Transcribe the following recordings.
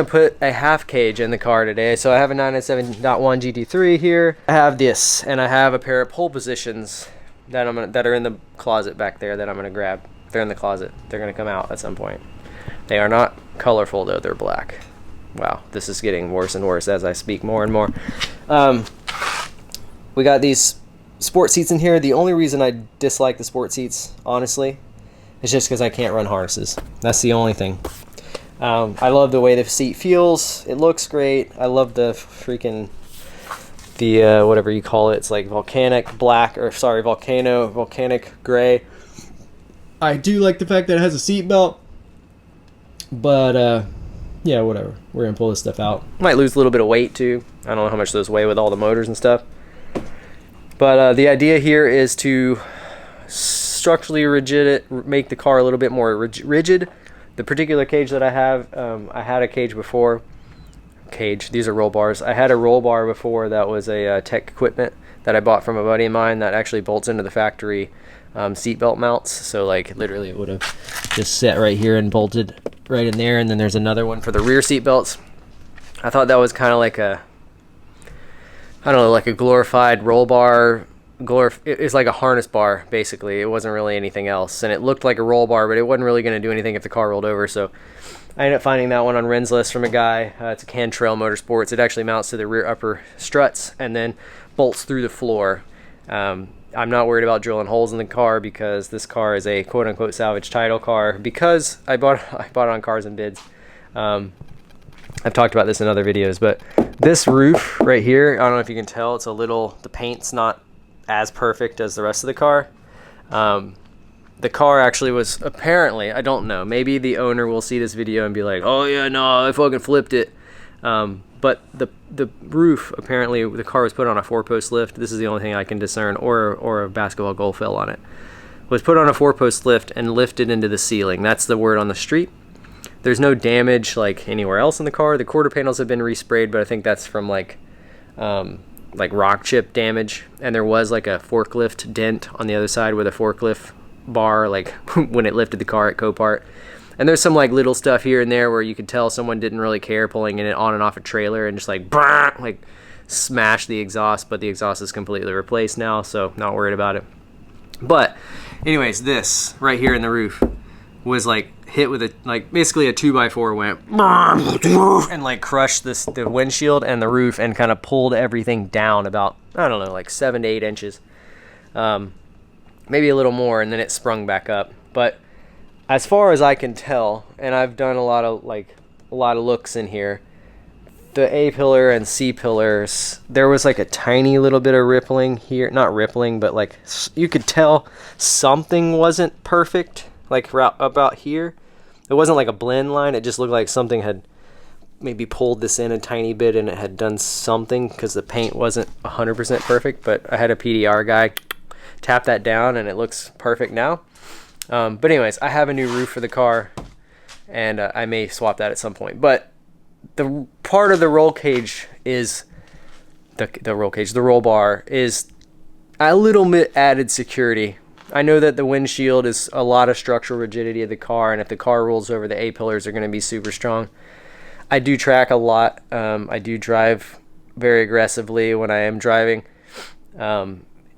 gonna put a half cage in the car today. So I have a 997.1 GT3 here. I have this, and I have a pair of pole positions that that are in the closet back there that I'm gonna grab. They're in the closet. They're gonna come out at some point. They are not colorful though, they're black. Wow, this is getting worse and worse as I speak more and more. We got these sport seats in here. The only reason I dislike the sport seats, honestly, is just because I can't run harnesses. That's the only thing. I love the way the seat feels. It looks great. I love the freaking, whatever you call it. It's like volcanic black, or sorry, volcanic gray. I do like the fact that it has a seat belt, but yeah, whatever. We're gonna pull this stuff out. Might lose a little bit of weight too. I don't know how much those weigh with all the motors and stuff. But the idea here is to structurally make the car a little bit more rigid. The particular cage that I have, I had a cage before. These are roll bars. I had a roll bar before that was a tech equipment that I bought from a buddy of mine that actually bolts into the factory seatbelt mounts. So like literally it would have just set right here and bolted right in there. And then there's another one for the rear seat belts. I thought that was kind of like a, I don't know, like a glorified roll bar. It's like a harness bar, basically. It wasn't really anything else. And it looked like a roll bar, but it wasn't really going to do anything if the car rolled over. So I ended up finding that one on Rensless from a guy. It's a Cantrell Motorsports. It actually mounts to the rear upper struts and then bolts through the floor. I'm not worried about drilling holes in the car because this car is a quote-unquote salvage title car, because I bought it on Cars and Bids. I've talked about this in other videos, but this roof right here, I don't know if you can tell, it's a little, the paint's not as perfect as the rest of the car. The car actually was apparently, I don't know, maybe the owner will see this video and be like, oh yeah, no, I fucking flipped it. But the roof, apparently the car was put on a 4-post lift. This is the only thing I can discern, or a basketball goal fell on it. Was put on a 4-post lift and lifted into the ceiling. That's the word on the street. There's no damage like anywhere else in the car. The quarter panels have been resprayed, but I think that's from like rock chip damage. And there was like a forklift dent on the other side where the forklift bar, like when it lifted the car at Copart. And there's some like little stuff here and there where you could tell someone didn't really care pulling it on and off a trailer and just like smash the exhaust, but the exhaust is completely replaced now, so not worried about it. But anyways, this right here in the roof was like hit with a, like basically a 2x4 went and like crushed the windshield and the roof and kind of pulled everything down about, I don't know, like 7 to 8 inches, maybe a little more, and then it sprung back up. But as far as I can tell, and I've done a lot of looks in here, the A pillar and C pillars, there was like a tiny little bit of rippling here, not rippling, but like you could tell something wasn't perfect, like about here. It wasn't like a blend line, it just looked like something had maybe pulled this in a tiny bit and it had done something because the paint wasn't 100% perfect. But I had a PDR guy tap that down and it looks perfect now. But anyways, I have a new roof for the car, and I may swap that at some point. But the part of the roll cage is the roll bar is a little bit added security. I know that the windshield is a lot of structural rigidity of the car, and if the car rolls over, the A pillars are going to be super strong. I do track a lot. I do drive very aggressively when I am driving.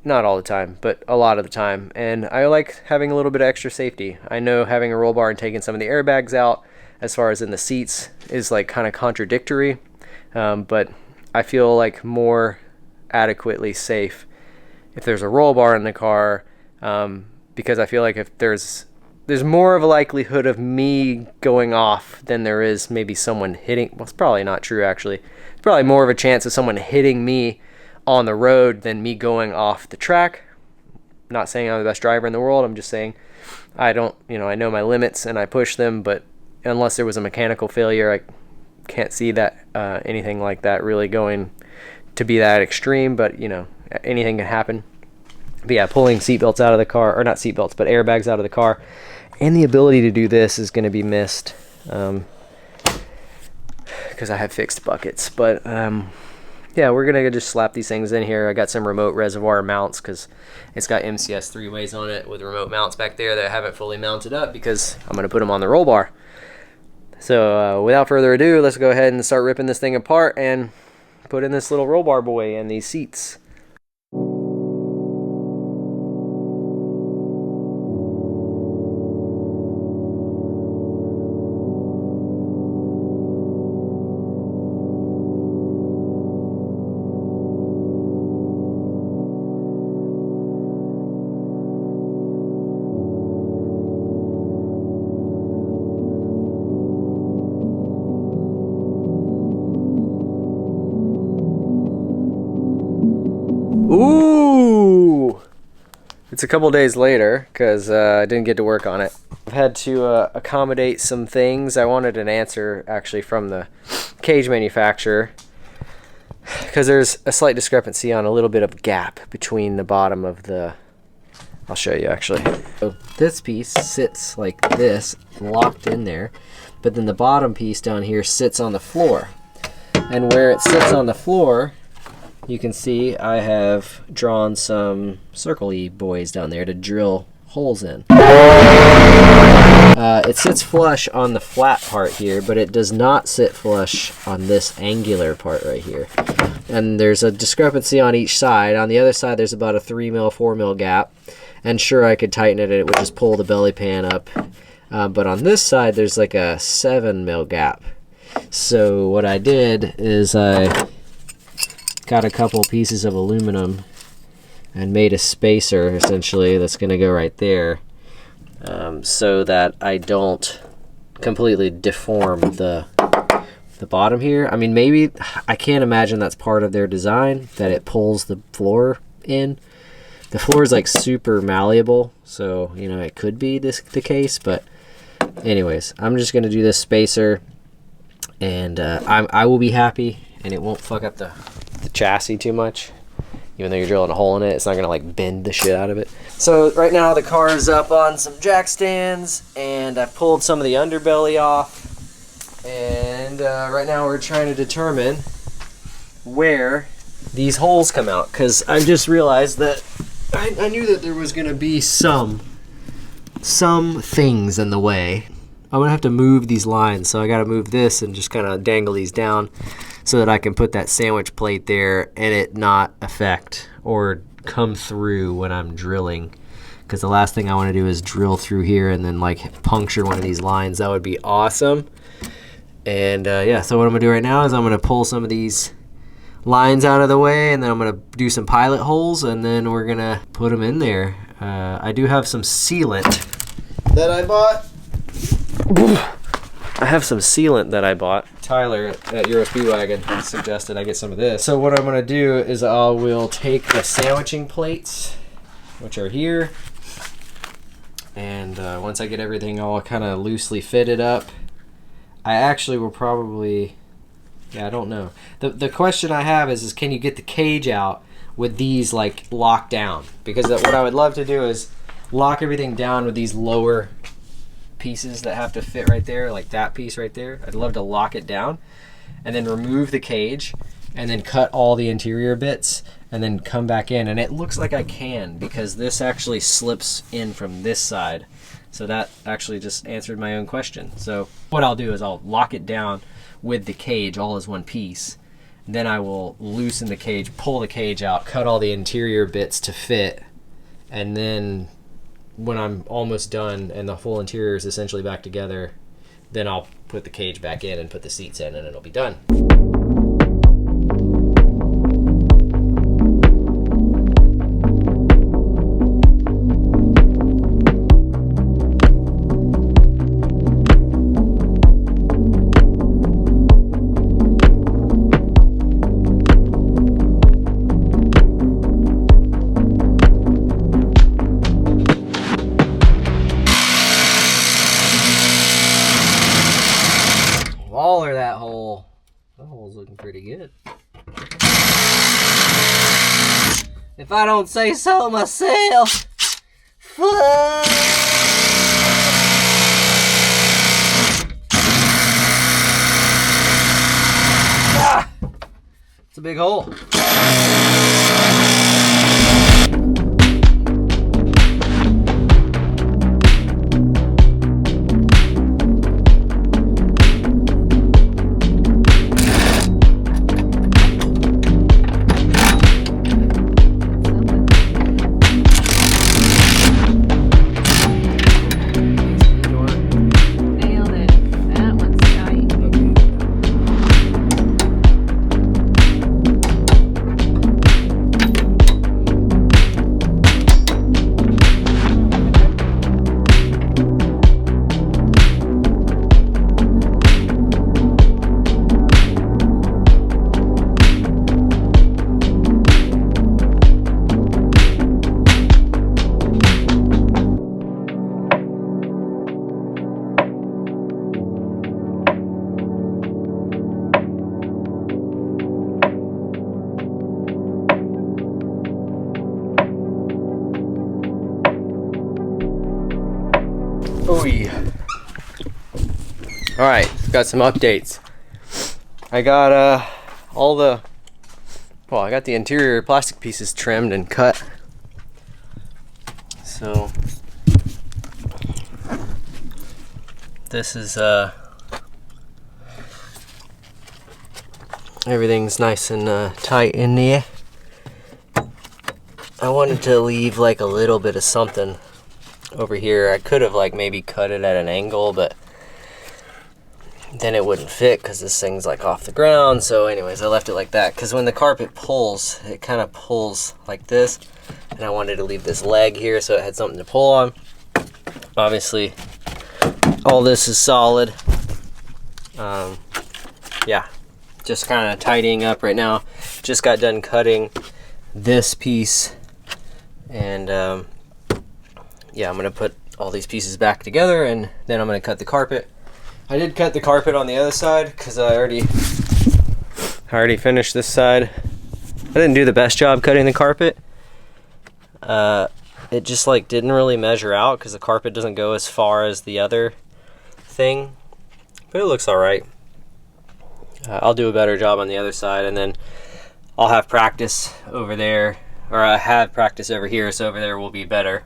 Not all the time, but a lot of the time. And I like having a little bit of extra safety. I know having a roll bar and taking some of the airbags out, as far as in the seats, is like kind of contradictory. But I feel like more adequately safe if there's a roll bar in the car, because I feel like if there's more of a likelihood of me going off than there is maybe someone hitting. Well, it's probably not true, actually. It's probably more of a chance of someone hitting me on the road than me going off the track. Not saying I'm the best driver in the world. I'm just saying I don't, I know my limits and I push them, but unless there was a mechanical failure, I can't see that anything like that really going to be that extreme, but anything can happen. But yeah, pulling seatbelts out of the car, or not seatbelts, but airbags out of the car, and the ability to do this is going to be missed because I have fixed buckets. But yeah, we're going to just slap these things in here. I got some remote reservoir mounts because it's got MCS 3-ways on it with remote mounts back there that I haven't fully mounted up because I'm going to put them on the roll bar. So without further ado, let's go ahead and start ripping this thing apart and put in this little roll bar boy and these seats. Ooh! It's a couple days later because I didn't get to work on it. I've had to accommodate some things. I wanted an answer actually from the cage manufacturer because there's a slight discrepancy on a little bit of gap between the bottom of the... I'll show you actually. So this piece sits like this, locked in there, but then the bottom piece down here sits on the floor. And where it sits on the floor, you can see I have drawn some circle-y boys down there to drill holes in. It sits flush on the flat part here, but it does not sit flush on this angular part right here. And there's a discrepancy on each side. On the other side, there's about a 3 mil, 4 mil gap. And sure, I could tighten it and it would just pull the belly pan up. But on this side, there's like a 7 mil gap. So what I did is I got a couple pieces of aluminum and made a spacer essentially that's going to go right there, so that I don't completely deform the bottom here. I mean, maybe, I can't imagine that's part of their design, that it pulls the floor in. The floor is like super malleable, so you know it could be the case, but anyways, I'm just going to do this spacer, and I will be happy, and it won't fuck up the chassis too much. Even though you're drilling a hole in it, it's not gonna like bend the shit out of it. So right now the car is up on some jack stands, and I've pulled some of the underbelly off, and right now we're trying to determine where these holes come out, because I just realized that I knew that there was gonna be some things in the way. I'm gonna have to move these lines, so I gotta move this and just kind of dangle these down so that I can put that sandwich plate there and it not affect or come through when I'm drilling. Because the last thing I want to do is drill through here and then like puncture one of these lines. That would be awesome. And yeah, so what I'm gonna do right now is I'm gonna pull some of these lines out of the way, and then I'm gonna do some pilot holes, and then we're gonna put them in there. I do have some sealant that I bought. I have some sealant that I bought. Tyler at Euro Speedwagon suggested I get some of this. So what I'm going to do is I will take the sandwiching plates, which are here, and once I get everything all kind of loosely fitted up, I actually will probably, yeah, I don't know. The question I have is can you get the cage out with these like locked down? Because what I would love to do is lock everything down with these lower pieces that have to fit right there, like that piece right there. I'd love to lock it down and then remove the cage and then cut all the interior bits and then come back in. And it looks like I can, because this actually slips in from this side. So that actually just answered my own question. So what I'll do is I'll lock it down with the cage all as one piece. Then I will loosen the cage, pull the cage out, cut all the interior bits to fit, and then when I'm almost done and the whole interior is essentially back together, then I'll put the cage back in and put the seats in, and it'll be done. Waller that hole. That hole's looking pretty good. If I don't say so myself. Ah, it's a big hole. see. All right, got some updates. I got I got the interior plastic pieces trimmed and cut. So this is everything's nice and tight in there. I wanted to leave like a little bit of something over here. I could have like maybe cut it at an angle, but then it wouldn't fit because this thing's like off the ground. So anyways, I left it like that because when the carpet pulls, it kind of pulls like this, and I wanted to leave this leg here so it had something to pull on. Obviously all this is solid. Yeah, just kind of tidying up right now. Just got done cutting this piece, and yeah, I'm gonna put all these pieces back together, and then I'm gonna cut the carpet. I did cut the carpet on the other side because I already finished this side. I didn't do the best job cutting the carpet. It just like didn't really measure out because the carpet doesn't go as far as the other thing, but it looks all right. I'll do a better job on the other side, and then I'll have practice over there, or I have practice over here, so over there will be better.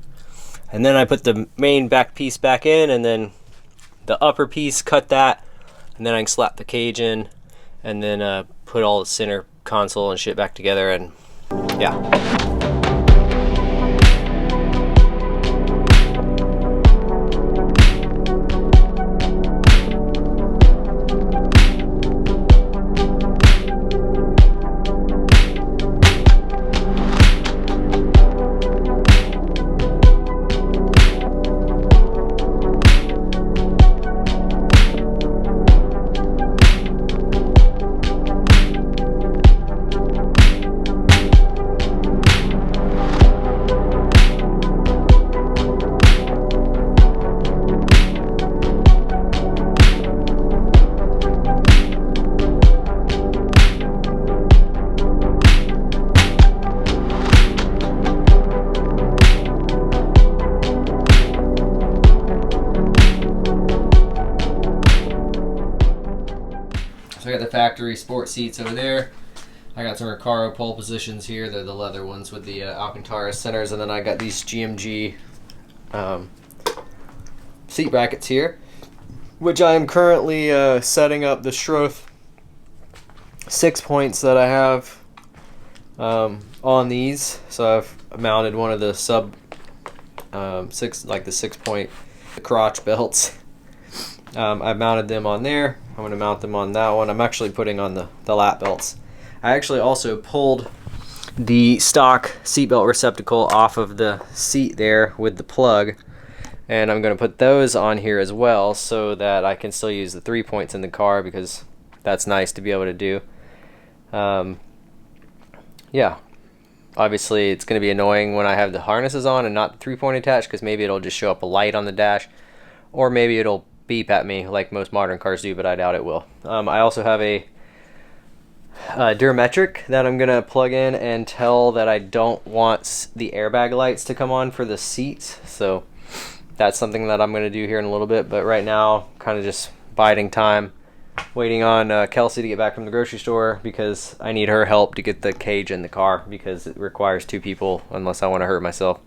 And then I put the main back piece back in, and then the upper piece, cut that, and then I can slap the cage in, and then put all the center console and shit back together, and yeah. So I got the factory sport seats over there. I got some Recaro pole positions here. They're the leather ones with the Alcantara centers, and then I got these GMG seat brackets here, which I am currently setting up the Stroth 6 points that I have on these. So I've mounted one of the sub 6 point crotch belts. I've mounted them on there. I'm going to mount them on that one. I'm actually putting on the lap belts. I actually also pulled the stock seatbelt receptacle off of the seat there with the plug, and I'm going to put those on here as well so that I can still use the 3 points in the car, because that's nice to be able to do. Yeah, obviously it's going to be annoying when I have the harnesses on and not the 3-point attached, because maybe it'll just show up a light on the dash, or maybe it'll beep at me like most modern cars do, but I doubt it will. I also have a Durmetric that I'm gonna plug in and tell that I don't want the airbag lights to come on for the seats, so that's something that I'm gonna do here in a little bit. But right now, kind of just biding time, waiting on Kelsey to get back from the grocery store, because I need her help to get the cage in the car, because it requires 2 people unless I want to hurt myself,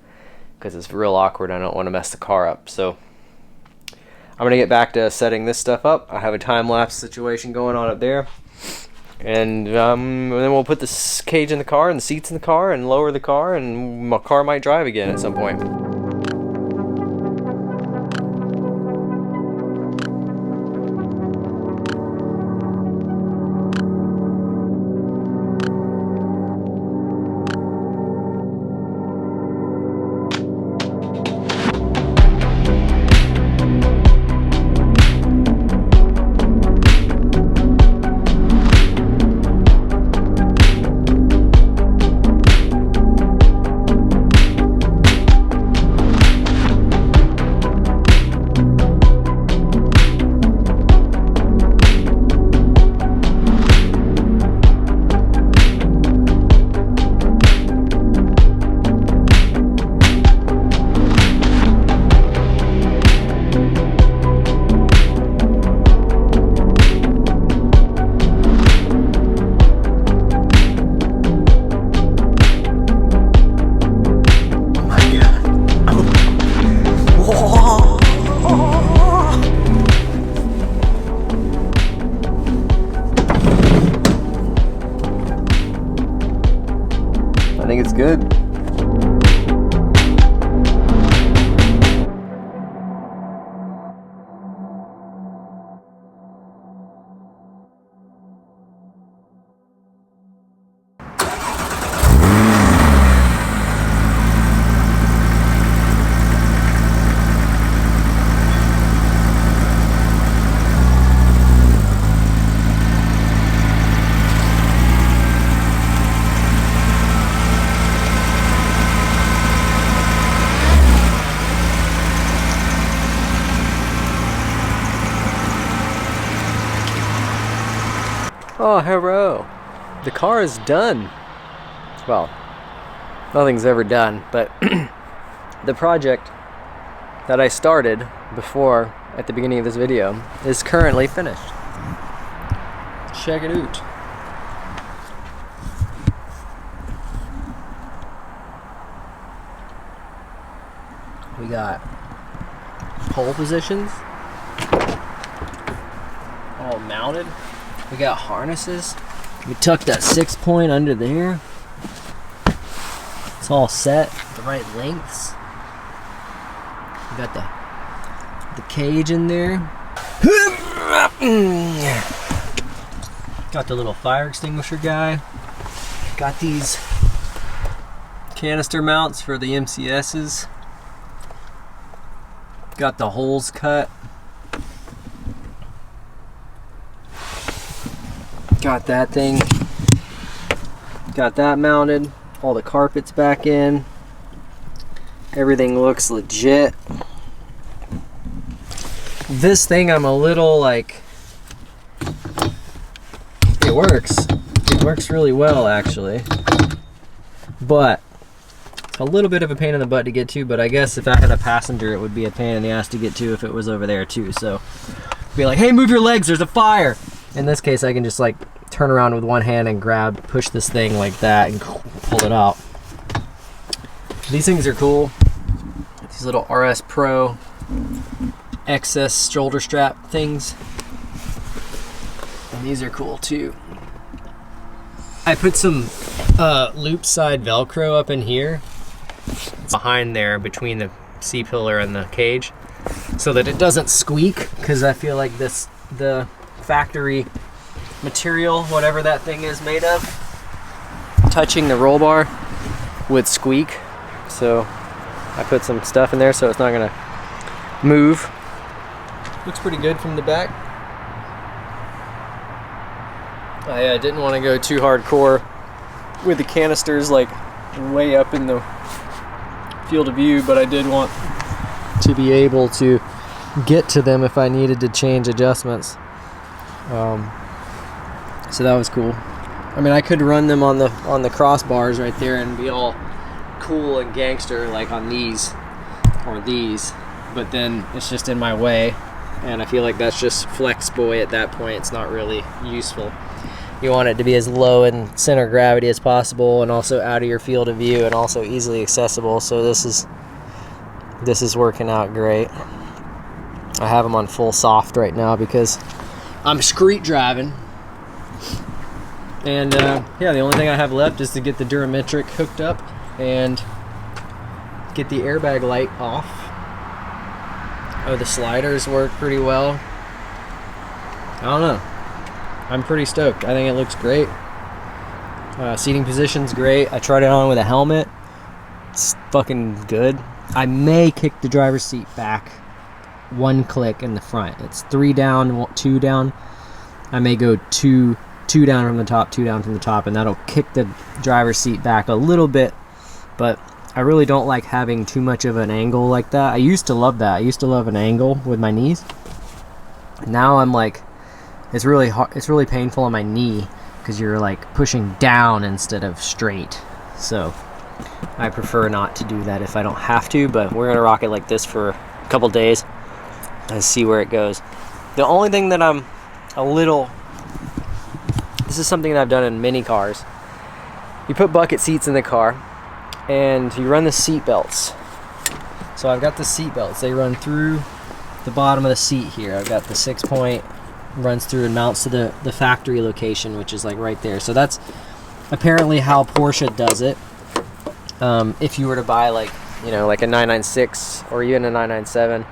because it's real awkward. I don't want to mess the car up. So I'm gonna get back to setting this stuff up. I have a time-lapse situation going on up there, and then we'll put this cage in the car and the seats in the car and lower the car, and my car might drive again at some point. Oh, hello. The car is done. Well, nothing's ever done, but the project that I started before at the beginning of this video is currently finished. Check it out. We got pole positions all mounted. We got harnesses. We tucked that 6-point under there. It's all set, the right lengths. We got the cage in there. Got the little fire extinguisher guy. Got these canister mounts for the MCSs. Got the holes cut. Got that thing. Got that mounted. All the carpets back in. Everything looks legit. This thing, I'm a little like, it works. It works really well actually. But it's a little bit of a pain in the butt to get to, but I guess if I had a passenger, it would be a pain in the ass to get to if it was over there too. So be like, hey, move your legs, there's a fire. In this case, I can just like turn around with one hand and push this thing like that and pull it out. These things are cool. These little RS Pro excess shoulder strap things. And these are cool too. I put some loop side Velcro up in here. It's behind there between the C-pillar and the cage so that it doesn't squeak, because I feel like the factory material, whatever that thing is made of, touching the roll bar would squeak. So I put some stuff in there so it's not gonna move. Looks pretty good from the back. I didn't want to go too hardcore with the canisters like way up in the field of view, but I did want to be able to get to them if I needed to change adjustments. So that was cool. I mean, I could run them on the crossbars right there and be all cool and gangster like on these or these, but then it's just in my way, and I feel like that's just flex boy at that point. It's not really useful. You want it to be as low in center of gravity as possible and also out of your field of view and also easily accessible. So this is working out great. I have them on full soft right now because I'm street driving. And yeah, the only thing I have left is to get the Durametric hooked up and get the airbag light off. Oh, the sliders work pretty well. I don't know. I'm pretty stoked. I think it looks great. Seating position's great. I tried it on with a helmet. It's fucking good. I may kick the driver's seat back one click in the front. It's 3 down, 2 down. I may go two down from the top, 2 down from the top, and that'll kick the driver's seat back a little bit. But I really don't like having too much of an angle like that. I used to love that. I used to love an angle with my knees. Now I'm like, it's really hard, it's really painful on my knee because you're like pushing down instead of straight. So I prefer not to do that if I don't have to, but we're gonna rock it like this for a couple days and see where it goes. The only thing that I'm a little, this is something that I've done in many cars. You put bucket seats in the car and you run the seat belts. So I've got the seat belts. They run through the bottom of the seat here. I've got the 6-point runs through and mounts to the factory location, which is like right there. So that's apparently how Porsche does it. If you were to buy like, you know, like a 996 or even a 997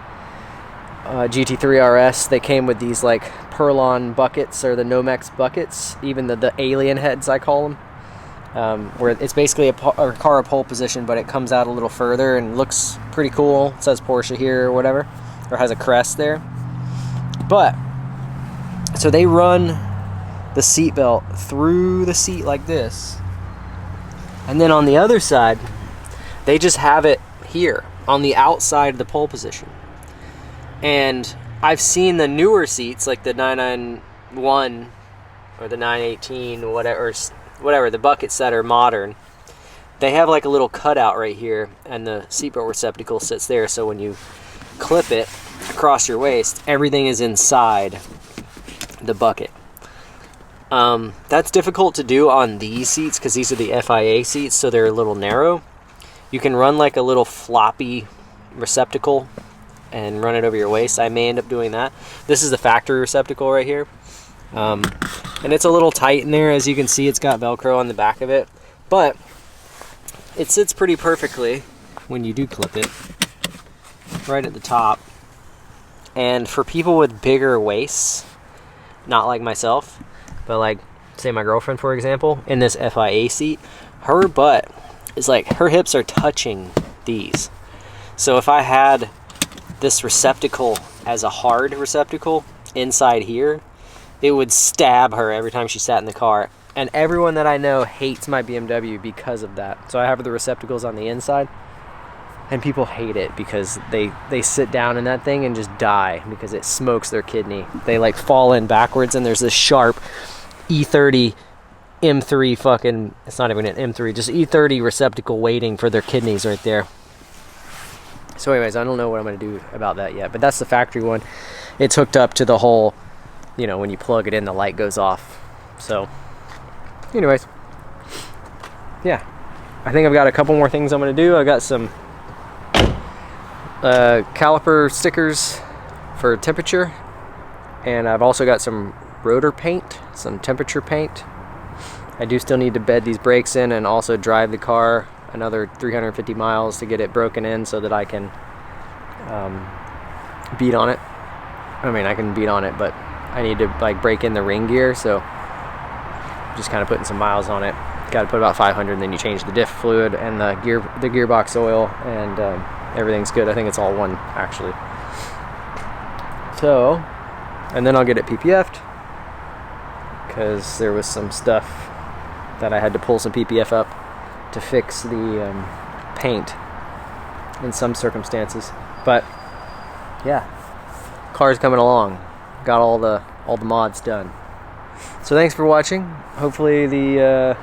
GT3 RS, they came with these like Perlon buckets or the Nomex buckets, even the alien heads I call them, where it's basically a car pole position, but it comes out a little further and looks pretty cool. It says Porsche here or whatever, or has a crest there. But so they run the seat belt through the seat like this, and then on the other side they just have it here on the outside of the pole position. And I've seen the newer seats like the 991 or the 918, whatever, the buckets that are modern, they have like a little cutout right here, and the seatbelt receptacle sits there, so when you clip it across your waist, everything is inside the bucket. That's difficult to do on these seats because these are the FIA seats, so they're a little narrow. You can run like a little floppy receptacle and run it over your waist. I may end up doing that. This is the factory receptacle right here. And it's a little tight in there. As you can see, it's got Velcro on the back of it, but it sits pretty perfectly when you do clip it right at the top. And for people with bigger waists, not like myself, but like say my girlfriend, for example, in this FIA seat, her butt is like, her hips are touching these. So if I had this receptacle as a hard receptacle inside here, it would stab her every time she sat in the car. And everyone that I know hates my BMW because of that. So I have the receptacles on the inside, and people hate it because they sit down in that thing and just die because it smokes their kidney. They like fall in backwards, and there's this sharp E30 M3 fucking, it's not even an M3, just E30 receptacle waiting for their kidneys right there. So anyways, I don't know what I'm going to do about that yet, but that's the factory one. It's hooked up to the whole, you know, when you plug it in, the light goes off. So anyways, yeah, I think I've got a couple more things I'm going to do. I got some caliper stickers for temperature, and I've also got some rotor paint, some temperature paint. I do still need to bed these brakes in and also drive the car another 350 miles to get it broken in so that I can beat on it. I mean, I can beat on it, but I need to like break in the ring gear, so just kind of putting some miles on it. Got to put about 500, and then you change the diff fluid and the gearbox oil, and everything's good. I think it's all one actually. So, and then I'll get it PPF'd because there was some stuff that I had to pull some PPF up to fix the paint in some circumstances. But yeah, car's coming along. Got all the mods done. So thanks for watching. Hopefully the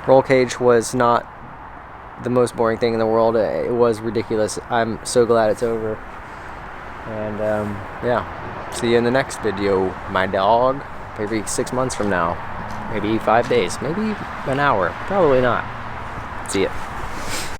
roll cage was not the most boring thing in the world. It was ridiculous. I'm so glad it's over. And yeah, see you in the next video, my dog. Maybe 6 months from now. Maybe 5 days. Maybe an hour. Probably not. See ya.